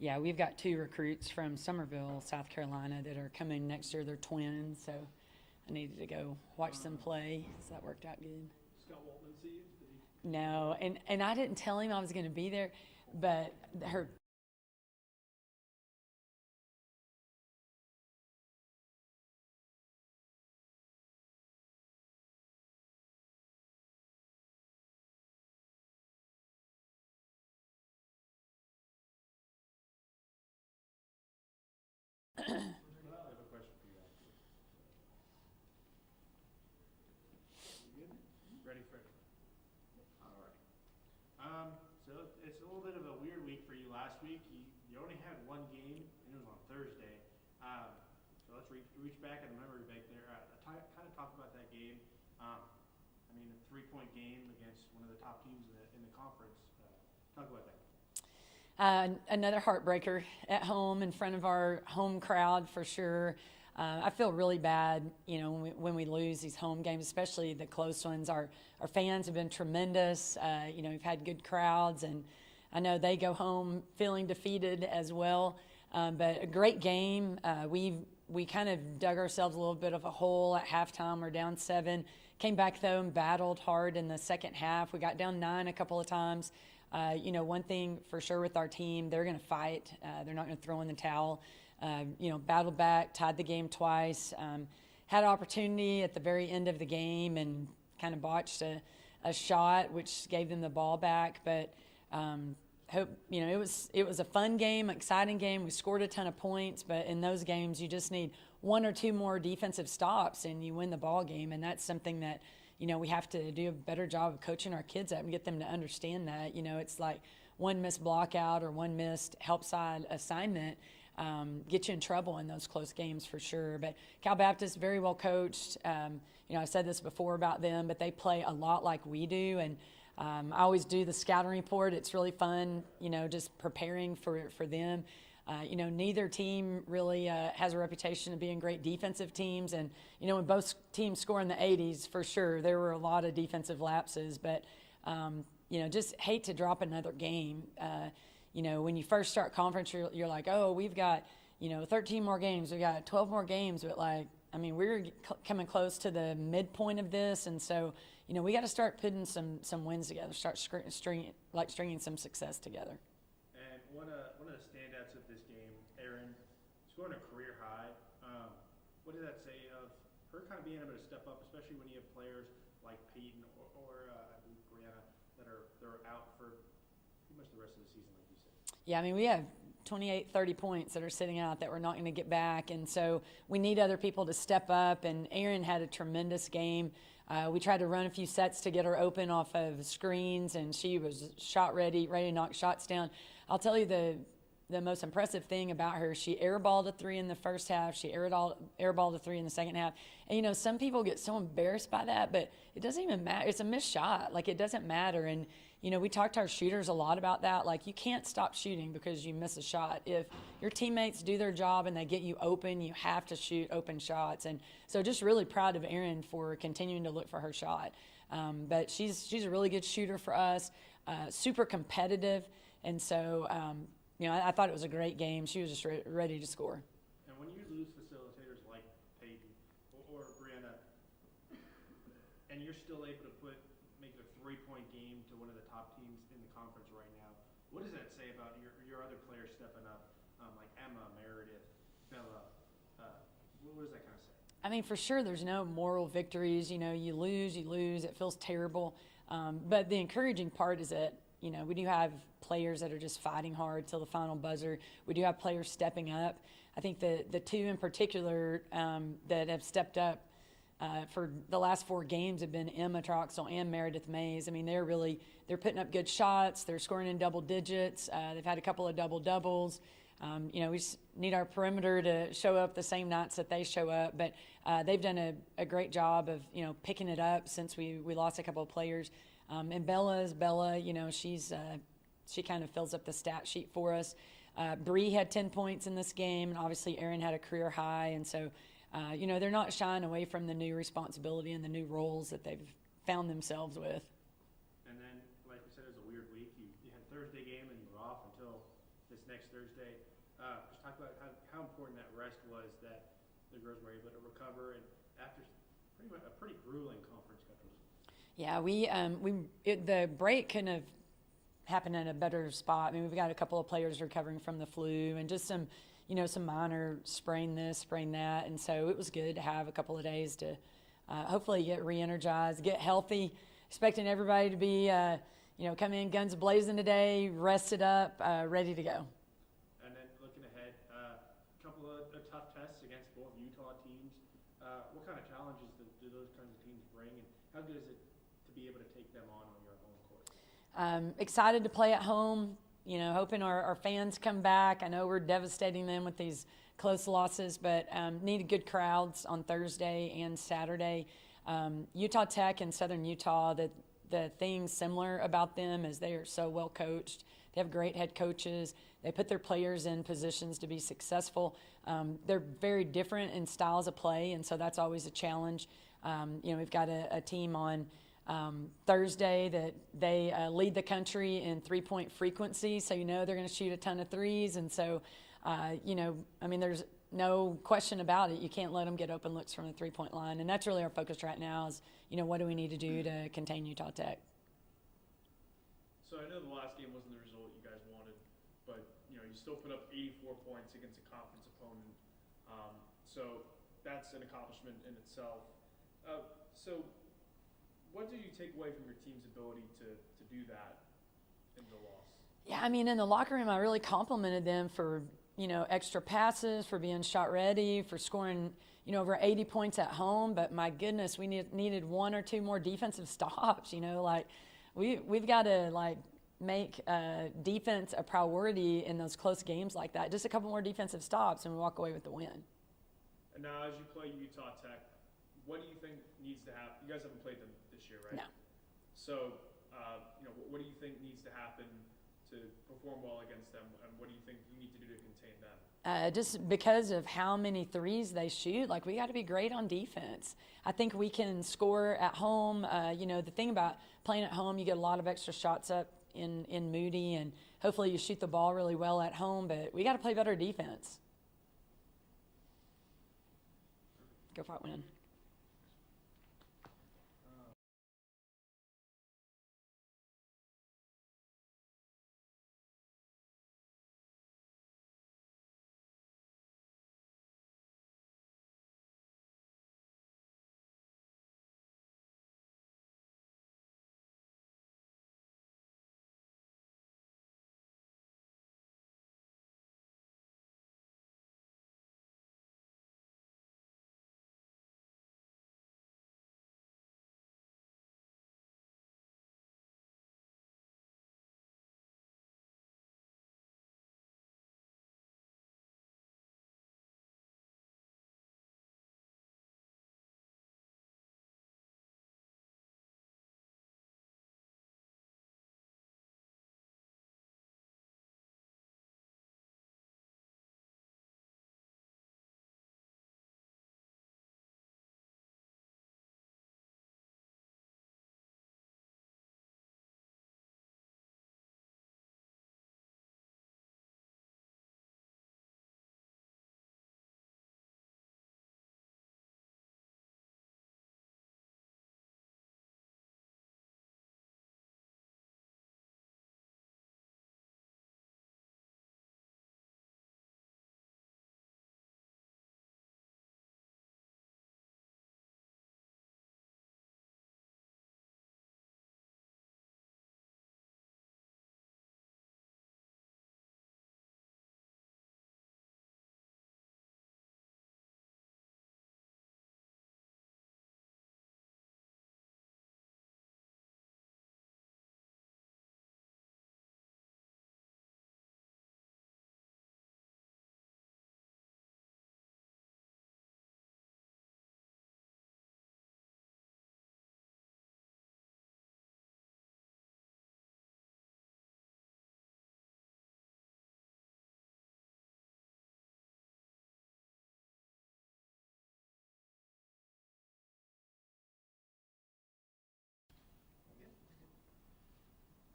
Yeah, we've got 2 recruits from Summerville, South Carolina, that are coming next year. They're twins, so I needed to go watch them play. So that worked out good. Scott Waltman see you? Did he? No, and I didn't tell him I was going to be there, but her I have a question for you after. You good? Ready for it? All right. So it's a little bit of a weird week for you last week. You only had one game, and it was on Thursday. So let's reach back in the memory bank there. Kind of talk about that game. I mean, a 3-point game against one of the top teams in the conference. Talk about that. Another heartbreaker at home in front of our home crowd for sure. I feel really bad, when we lose these home games, especially the close ones. Our fans have been tremendous. We've had good crowds, and I know they go home feeling defeated as well. But a great game. We kind of dug ourselves a little bit of a hole at halftime. We're down 7. Came back though and battled hard in the second half. We got down 9 a couple of times. One thing for sure with our team, they're going to fight. They're not going to throw in the towel. Battled back, tied the game twice. Had an opportunity at the very end of the game and kind of botched a shot, which gave them the ball back. But it was a fun game, exciting game. We scored a ton of points, but in those games, you just need 1 or 2 more defensive stops, and you win the ball game. And that's something that we have to do a better job of coaching our kids up and get them to understand that. It's like one missed block out or one missed help side assignment get you in trouble in those close games for sure. But Cal Baptist, very well coached. I've said this before about them, but they play a lot like we do. And I always do the scouting report. It's really fun, just preparing for them. Neither team really has a reputation of being great defensive teams. And, when both teams score in the 80s, for sure, there were a lot of defensive lapses. But, just hate to drop another game. When you first start conference, you're like, oh, we've got, 13 more games. We've got 12 more games. But, we're coming close to the midpoint of this. And so, we got to start putting some wins together, start stringing some success together. And one of the standouts of this game, Erin, scoring a career high. What does that say of her kind of being able to step up, especially when you have players like Peyton or Brianna that are out for pretty much the rest of the season, like you said? Yeah, we have 28, 30 points that are sitting out that we're not going to get back. And so we need other people to step up. And Erin had a tremendous game. We tried to run a few sets to get her open off of screens, and she was shot ready to knock shots down. I'll tell you the most impressive thing about her, she airballed a 3 in the first half. She airballed a 3 in the second half. And, some people get so embarrassed by that, but it doesn't even matter. It's a missed shot. It doesn't matter. And, we talked to our shooters a lot about that. You can't stop shooting because you miss a shot. If your teammates do their job and they get you open, you have to shoot open shots. And so just really proud of Erin for continuing to look for her shot. But she's a really good shooter for us, super competitive. And so, I thought it was a great game. She was just ready to score. And when you lose facilitators like Peyton or Brianna, and you're still able to make a 3-point game to one of the top teams in the conference right now, what does that say about your other players stepping up, like Emma, Meredith, Bella? What does that kind of say? For sure, there's no moral victories. You lose. It feels terrible. But the encouraging part is that, we do have players that are just fighting hard till the final buzzer. We do have players stepping up. I think the 2 in particular that have stepped up for the last 4 games have been Emma Troxel and Meredith Mays. They're putting up good shots. They're scoring in double digits. They've had a couple of double doubles. We just need our perimeter to show up the same nights that they show up. But they've done a great job of, picking it up since we lost a couple of players. And Bella, she kind of fills up the stat sheet for us. Bree had 10 points in this game, and obviously Erin had a career high. And so, they're not shying away from the new responsibility and the new roles that they've found themselves with. And then, like you said, it was a weird week. You had Thursday game, and you were off until this next Thursday. Just talk about how important that rest was, that the girls were able to recover and after a pretty grueling conference schedule. Yeah, the break couldn't have happened in a better spot. I mean, we've got a couple of players recovering from the flu and just some minor sprain this, sprain that, and so it was good to have a couple of days to hopefully get re-energized, get healthy. Expecting everybody to be come in guns blazing today, rested up, ready to go. And then looking ahead, a couple of tough tests against both Utah teams. What kind of challenges do those kinds of teams bring, and how good is it to be able to take them on your home court? Excited to play at home. Hoping our fans come back. I know we're devastating them with these close losses, but needed good crowds on Thursday and Saturday. Utah Tech and Southern Utah, the thing similar about them is they are so well coached. They have great head coaches. They put their players in positions to be successful. They're very different in styles of play, and so that's always a challenge. We've got a team on Thursday that they lead the country in three-point frequency, so they're going to shoot a ton of threes, and so there's no question about it. You can't let them get open looks from the three-point line, and that's really our focus right now is, what do we need to do to contain Utah Tech? So I know the last game wasn't the result you guys wanted, but you still put up 84 points against a conference opponent. So that's an accomplishment in itself. So what do you take away from your team's ability to do that in the loss? Yeah, in the locker room, I really complimented them for extra passes, for being shot ready, for scoring over 80 points at home. But my goodness, we needed one or two more defensive stops. We've got to make defense a priority in those close games like that. Just a couple more defensive stops, and we walk away with the win. And now, as you play Utah Tech, what do you think needs to happen? You guys haven't played them this year, right? No. So, what do you think needs to happen to perform well against them, and what do you think you need to do to contain them? Just because of how many threes they shoot, we got to be great on defense. I think we can score at home. The thing about playing at home, you get a lot of extra shots up in Moody, and hopefully you shoot the ball really well at home, but we got to play better defense. Go for it, win.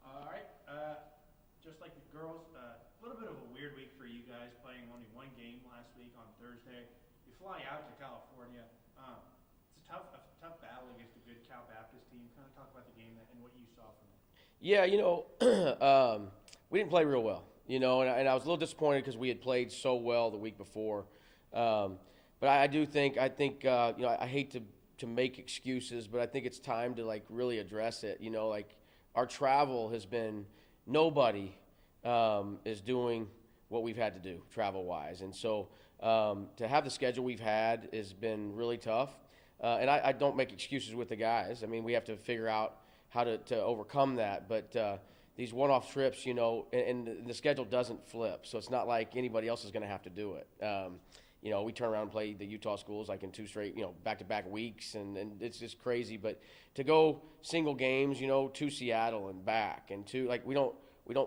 All right. Just like the girls, a little bit of a weird week fly out to California. It's a tough battle against a good Cal Baptist team. Kind of talk about the game and what you saw from it. Yeah, we didn't play real well, and I was a little disappointed because we had played so well the week before. But I think, I hate to make excuses, but I think it's time to like really address it. Like our travel has been, nobody is doing what we've had to do travel-wise, and so to have the schedule we've had has been really tough. And I don't make excuses with the guys. I mean, we have to figure out how to overcome that. But these one-off trips, and the schedule doesn't flip, so it's not like anybody else is going to have to do it. We turn around and play the Utah schools like in 2 straight, back-to-back weeks, and it's just crazy. But to go single games, to Seattle and back, and we don't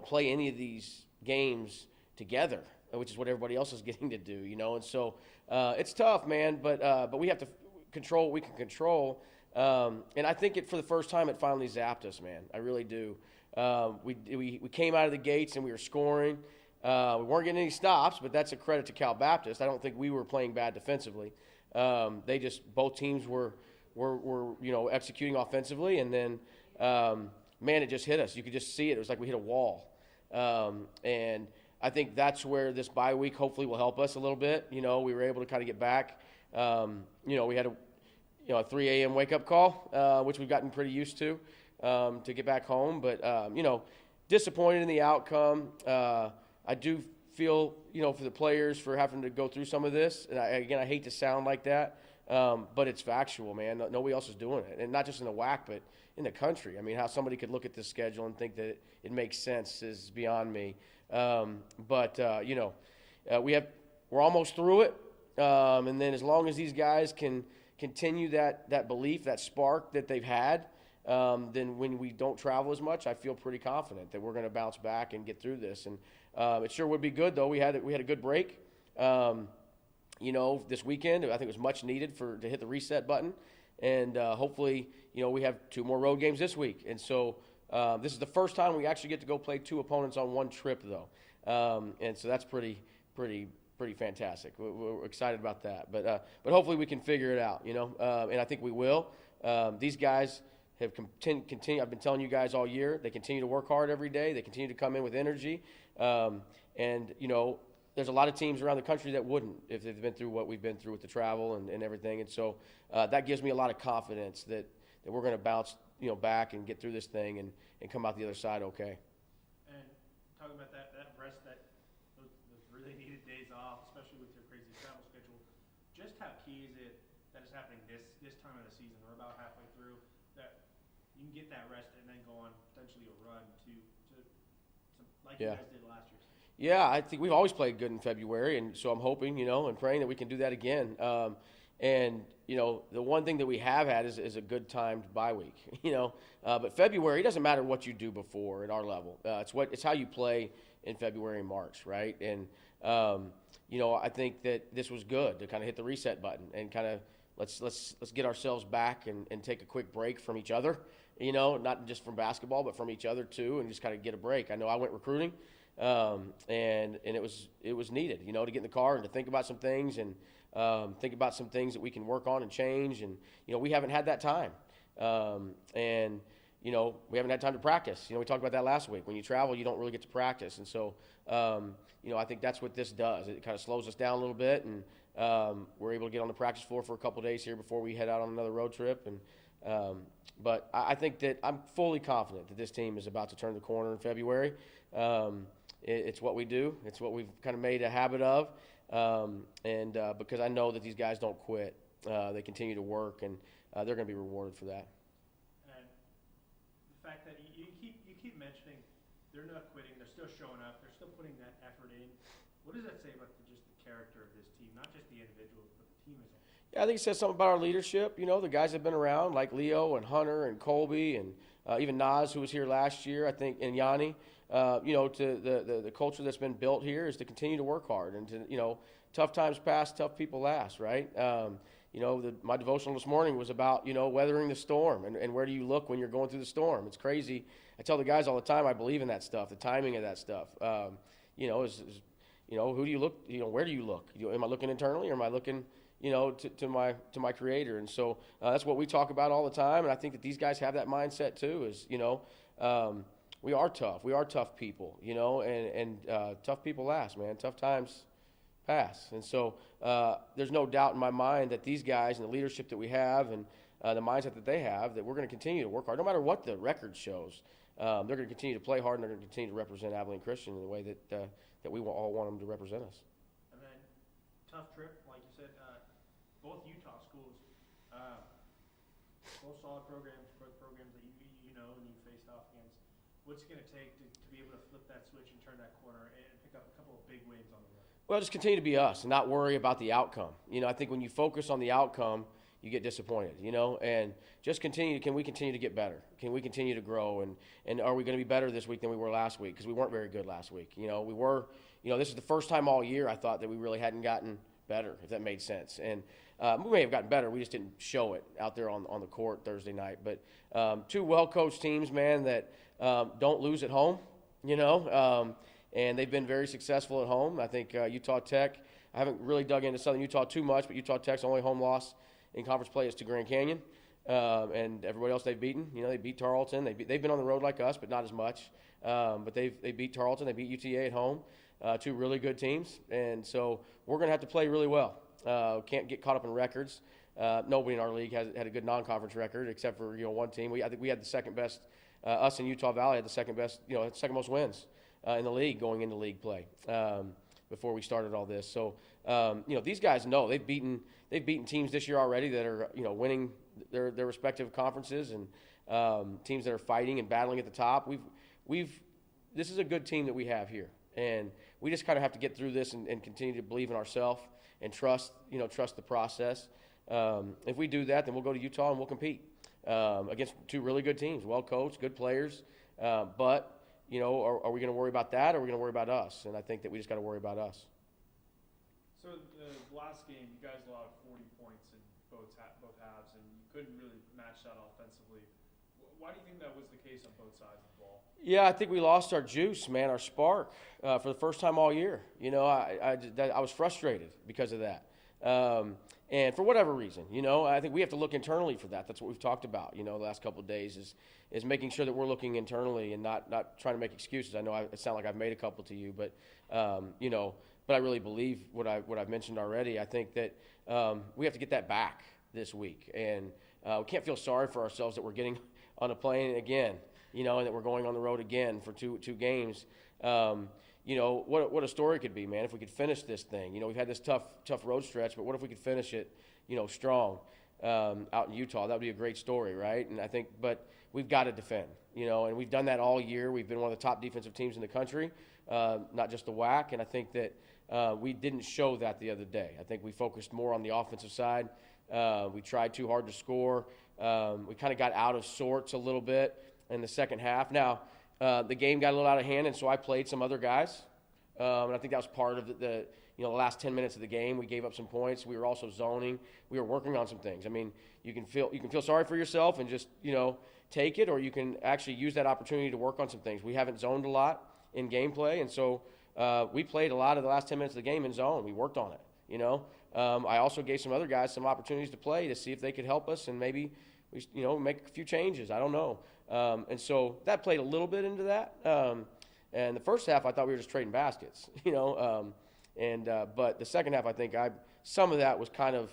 play any of these games together, which is what everybody else is getting to do, And so it's tough, man. But we have to control what we can control. And I think for the first time, it finally zapped us, man. I really do. We came out of the gates and we were scoring. We weren't getting any stops, but that's a credit to Cal Baptist. I don't think we were playing bad defensively. Both teams were executing offensively, and then man, it just hit us. You could just see it. It was like we hit a wall. And I think that's where this bye week hopefully will help us a little bit. We were able to kind of get back. We had a 3 a.m. wake-up call, which we've gotten pretty used to get back home. But, disappointed in the outcome. I do feel, for the players for having to go through some of this. And, I hate to sound like that, but it's factual, man. Nobody else is doing it. And not just in the WAC, but in the country. I mean, how somebody could look at this schedule and think that it makes sense is beyond me. We're almost through it. And then as long as these guys can continue that belief, that spark that they've had, then when we don't travel as much, I feel pretty confident that we're going to bounce back and get through this. And it sure would be good, though. We had a good break. This weekend, I think it was much needed to hit the reset button. And hopefully, we have 2 more road games this week. And so this is the first time we actually get to go play 2 opponents on one trip, though. And so that's pretty fantastic. We're excited about that. But hopefully we can figure it out, and I think we will. These guys have continued. I've been telling you guys all year, they continue to work hard every day. They continue to come in with energy. There's a lot of teams around the country that wouldn't if they've been through what we've been through with the travel and everything. And so that gives me a lot of confidence that we're going to bounce back and get through this thing and come out the other side okay. And talking about that rest, those really needed days off, especially with your crazy travel schedule, just how key is it that it's happening this time of the season? We're about halfway through, that you can get that rest and then go on potentially a run to like you guys did last year. Yeah, I think we've always played good in February, and so I'm hoping, and praying that we can do that again. The one thing that we have had is a good timed bye week, But February, it doesn't matter what you do before at our level. It's how you play in February and March, right? And I think that this was good to kind of hit the reset button and kind of let's get ourselves back and take a quick break from each other, not just from basketball but from each other too, and just kind of get a break. I know I went recruiting. And it was needed, to get in the car and to think about some things and think about some things that we can work on and change. And, we haven't had that time. We haven't had time to practice. We talked about that last week. When you travel, you don't really get to practice. And so, I think that's what this does. It kind of slows us down a little bit, and we're able to get on the practice floor for a couple of days here before we head out on another road trip. And but I think that I'm fully confident that this team is about to turn the corner in February. It's what we do. It's what we've kind of made a habit of. Because I know that these guys don't quit. They continue to work, and they're going to be rewarded for that. And the fact that you keep mentioning they're not quitting, they're still showing up, they're still putting that effort in. What does that say about just the character of this team, not just the individuals, but the team as a whole? Yeah, I think it says something about our leadership. The guys have been around, like Leo and Hunter and Colby and even Naz, who was here last year, I think, and Yanni. To the culture that's been built here is to continue to work hard and to, tough times pass, tough people last, right? My devotional this morning was about, weathering the storm and where do you look when you're going through the storm. It's crazy. I tell the guys all the time, I believe in that stuff, the timing of that stuff. Who do you look, where do you look? Am I looking internally or am I looking, to my Creator. And so that's what we talk about all the time. And I think that these guys have that mindset too. We are tough. We are tough people. And tough people last, man. Tough times pass. And so there's no doubt in my mind that these guys and the leadership that we have and the mindset that they have, that we're going to continue to work hard, no matter what the record shows. They're going to continue to play hard, and they're going to continue to represent Abilene Christian in the way that we all want them to represent us. And then, tough trip, like you said, both Utah schools, both solid programs, both programs that you know and you faced off against. What's it going to take to be able to flip that switch and turn that corner and pick up a couple of big wins on the road? Well, just continue to be us and not worry about the outcome. I think when you focus on the outcome, you get disappointed, and just can we continue to get better? Can we continue to grow? And are we going to be better this week than we were last week? Because we weren't very good last week. We were, this is the first time all year I thought that we really hadn't gotten better, if that made sense. And we may have gotten better. We just didn't show it out there on the court Thursday night. But two well-coached teams, man, that don't lose at home, and they've been very successful at home. I think Utah Tech, I haven't really dug into Southern Utah too much, but Utah Tech's only home loss in conference play is to Grand Canyon, and everybody else they've beaten. They beat Tarleton. They've been on the road like us, but not as much. But they beat Tarleton. They beat UTA at home, two really good teams. And so we're going to have to play really well. Can't get caught up in records. Nobody in our league has had a good non-conference record except for one team. I think we had the second best. Us in Utah Valley had the second best, second most wins in the league going into league play before we started all this. So these guys know they've beaten teams this year already that are winning their respective conferences, and teams that are fighting and battling at the top. This is a good team that we have here, and we just kind of have to get through this and continue to believe in ourselves and trust the process. If we do that, then we'll go to Utah and we'll compete against two really good teams, well coached, good players. But are we going to worry about that, or are we going to worry about us? And I think that we just got to worry about us. So the last game, you guys allowed 40 points in both halves, and you couldn't really match that offensively. Why do you think that was the case on both sides of the ball? Yeah, I think we lost our juice, man, our spark for the first time all year. I was frustrated because of that. And for whatever reason, I think we have to look internally for that. That's what we've talked about, the last couple of days is making sure that we're looking internally and not trying to make excuses. I know it sounds like I've made a couple to you, but but I really believe what I've mentioned already. I think that we have to get that back this week, and we can't feel sorry for ourselves that we're getting on a plane again, and that we're going on the road again for two games. What a story could be, man, if we could finish this thing. We've had this tough road stretch, but what if we could finish it, strong out in Utah? That would be a great story, right? And I think, but we've got to defend, and we've done that all year. We've been one of the top defensive teams in the country, not just the WAC, and I think that we didn't show that the other day. I think we focused more on the offensive side. We tried too hard to score. We kind of got out of sorts a little bit in the second half. Now, the game got a little out of hand, and so I played some other guys. And I think that was part of the last 10 minutes of the game. We gave up some points. We were also zoning. We were working on some things. I mean, you can feel sorry for yourself and just, take it, or you can actually use that opportunity to work on some things. We haven't zoned a lot in gameplay, and so we played a lot of the last 10 minutes of the game in zone. We worked on it, I also gave some other guys some opportunities to play to see if they could help us and maybe we, make a few changes. I don't know. And so that played a little bit into that. And the first half, I thought we were just trading baskets, but the second half, I think some of that was kind of,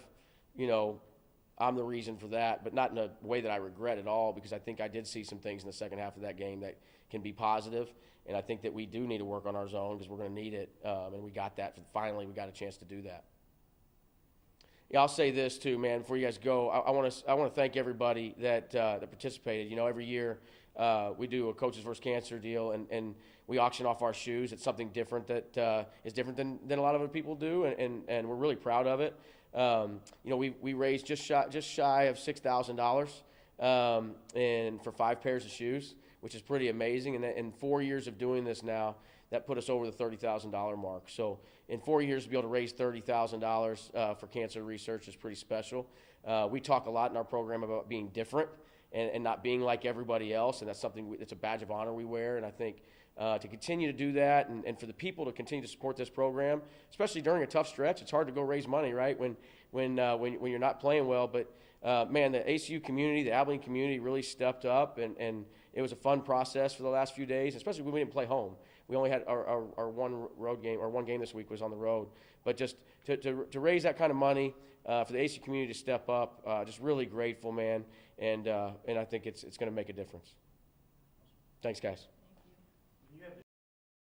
I'm the reason for that, but not in a way that I regret at all, because I think I did see some things in the second half of that game that can be positive. And I think that we do need to work on our zone because we're going to need it. And we got that. Finally, we got a chance to do that. Yeah, I'll say this too, man. Before you guys go, I want to thank everybody that participated. Every year we do a Coaches vs. Cancer deal, and we auction off our shoes. It's something different that is different than a lot of other people do, and we're really proud of it. We raised just shy of $6,000 and for 5 pairs of shoes, which is pretty amazing. And in 4 years of doing this now, that put us over the $30,000 mark. So in 4 years to be able to raise $30,000 for cancer research is pretty special. We talk a lot in our program about being different and not being like everybody else, and that's something it's a badge of honor we wear. And I think to continue to do that, and for the people to continue to support this program, especially during a tough stretch. It's hard to go raise money, right, when you're not playing well. But man, the ACU community, the Abilene community, really stepped up, and it was a fun process for the last few days, especially when we didn't play home. We only had our one road game, or one game this week was on the road. But just to raise that kind of money for the ACU community to step up, just really grateful, man. And I think it's going to make a difference. Thanks, guys.